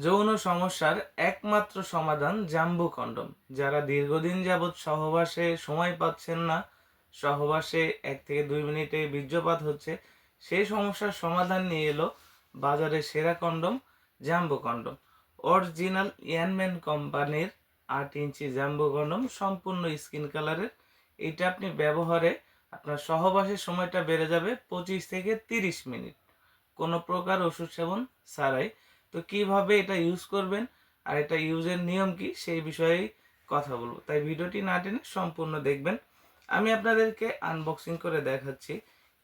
যৌন সমস্যার একমাত্র সমাধান জাম্বু কন্ডোম। যারা দীর্ঘদিন যাবৎ সহবাসে সময় পাচ্ছেন না, সহবাসে 1 থেকে 2 মিনিটে বীর্যপাত হচ্ছে, সেই সমস্যার সমাধান নিয়ে এলো বাজারে সেরা কন্ডোম জাম্বু কন্ডোম। অরিজিনাল ইয়ানম্যান কোম্পানির 8 ইঞ্চি জাম্বু কন্ডোম, সম্পূর্ণ স্কিন কালারের। এটা আপনি ব্যবহারে আপনার সহবাসের সময়টা বেড়ে যাবে 25 থেকে 30 মিনিট, কোনো প্রকার ওষুধ সেবন ছাড়াই। তো কিভাবে এটা ইউজ করবেন আর এটা ইউজের নিয়ম কি সেই বিষয়ে কথা বলবো, তাই ভিডিওটি না টেনে সম্পূর্ণ দেখবেন। আমি আপনাদেরকে আনবক্সিং করে দেখাচ্ছি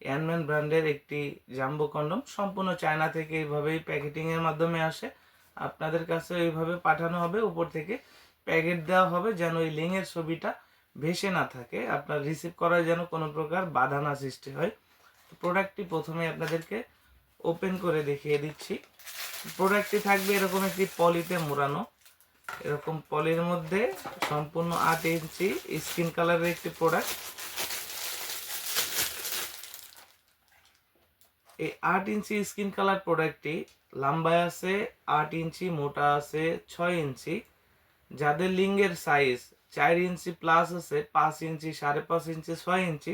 অ্যানম্যান ব্র্যান্ডের একটি জাম্বো কন্ডম। সম্পূর্ণ চায়না থেকে এইভাবেই প্যাকেটিং এর মাধ্যমে আসে, আপনাদের কাছে এইভাবে পাঠানো হবে, উপর থেকে প্যাকেট দেওয়া হবে যেন ওই লিঙ্কের ছবিটা ভেসে না থাকে, আপনার রিসিভ করার যেন কোনো প্রকার বাধা না সৃষ্টি হয়। প্রোডাক্টটি প্রথমে আপনাদেরকে ওপেন করে দেখিয়ে দিচ্ছি। প্রোডাক্টটি থাকবে এরকম একটি পলিতে মোড়ানো, এরকম পলির মধ্যে সম্পূর্ণ 8 ইঞ্চি স্কিন কালারের একটি প্রোডাক্ট। এই 8 ইঞ্চি স্কিন কালার প্রোডাক্টটি লম্বায় আছে 8 ইঞ্চি, মোটা আছে 6 ইঞ্চি। যাদের লিঙ্গের সাইজ 4 ইঞ্চি প্লাস আছে, 5 ইঞ্চি, 5.5 ইঞ্চি, 6 ইঞ্চি,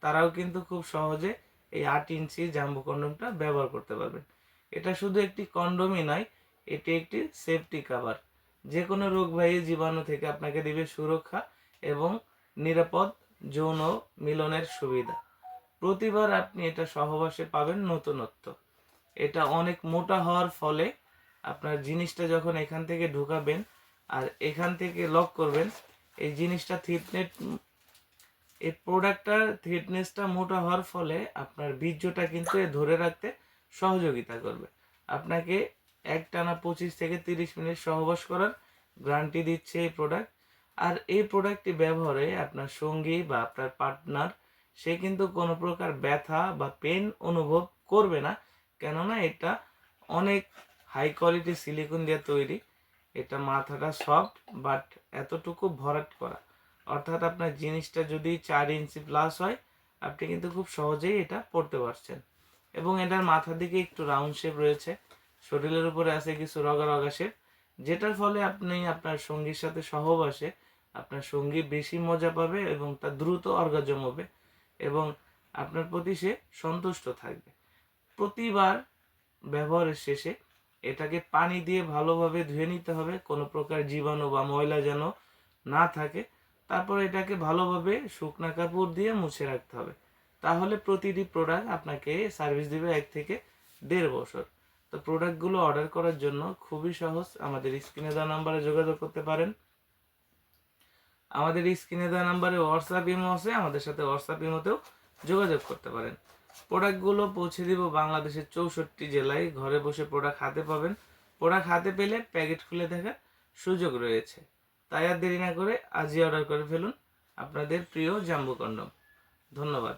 তারাও কিন্তু খুব সহজে এই 8 ইঞ্চি জাম্বো কন্ডোমটা ব্যবহার করতে পারবেন। এটা শুধু একটি কন্ডোমই নয়, এটি একটি সেফটি কাভার। যে কোনো রোগবাহী জীবাণু থেকে আপনাকে দিবে সুরক্ষা এবং নিরাপদ যৌন মিলনের সুবিধা। প্রতিবার আপনি এটা সহবাসে পাবেন নতুনত্ব। এটা অনেক মোটা হওয়ার ফলে আপনার জিনিসটা যখন এখান থেকে ঢুকাবেন আর এখান থেকে লক করবেন, এই জিনিসটা থিকনেস, এই প্রোডাক্টটার থিকনেসটা মোটা হওয়ার ফলে আপনার বীর্যটা কিন্তু ধরে রাখতে সহযোগিতা করবে। আপনাকে একটানা 25 থেকে 30 মিনিট সহবাস করার গ্যারান্টি দিচ্ছে এই প্রোডাক্ট। আর এই প্রোডাক্টটি ব্যবহারে আপনার সঙ্গী বা আপনার পার্টনার সে কিন্তু কোনো প্রকার ব্যথা বা পেন অনুভব করবে না, কেননা এটা অনেক হাই কোয়ালিটি সিলিকন দিয়ে তৈরি। এটা মাথাটা সফট বাট এতটুকু ভরাট করা, অর্থাৎ আপনার জিনিসটা যদি 4 ইঞ্চি প্লাস হয় আপনি কিন্তু খুব সহজেই এটা পড়তে পারছেন। এবং এটার মাথার দিকে একটু রাউন্ড শেপ রয়েছে, শরীরের উপরে আছে কিছু রগা রগা শেপ, যেটার ফলে আপনি আপনার সঙ্গীর সাথে সহবাসে আপনার সঙ্গী বেশি মজা পাবে এবং তার দ্রুত অর্গাজম হবে এবং আপনার প্রতি সে সন্তুষ্ট থাকবে। প্রতিবার ব্যবহারের শেষে এটাকে পানি দিয়ে ভালোভাবে ধুয়ে নিতে হবে, কোনো প্রকার জীবাণু বা ময়লা যেন না থাকে। তারপর এটাকে ভালোভাবে শুকনা কাপড় দিয়ে মুছে রাখতে হবে। তাহলে প্রতিটি প্রোডাক্ট আপনাকে সার্ভিস দিবে 1 থেকে 1.5 বছর। তো প্রোডাক্টগুলো অর্ডার করার জন্য খুবই সহজ, আমাদের স্ক্রিনে দেওয়া নাম্বারে যোগাযোগ করতে পারেন। আমাদের স্ক্রিনে দেওয়া নাম্বারে হোয়াটসঅ্যাপ ইমো আছে, আমাদের সাথে হোয়াটসঅ্যাপ ইমোতেও যোগাযোগ করতে পারেন। প্রোডাক্টগুলো পৌঁছে দিব বাংলাদেশের 64 জেলায়, ঘরে বসে প্রোডাক্ট হাতে পাবেন। প্রোডাক্ট হাতে পেলে প্যাকেট খুলে দেখার সুযোগ রয়েছে। তাই আর দেরি না করে আজই অর্ডার করে ফেলুন আপনাদের প্রিয় জাম্বু কন্ডম। ধন্যবাদ।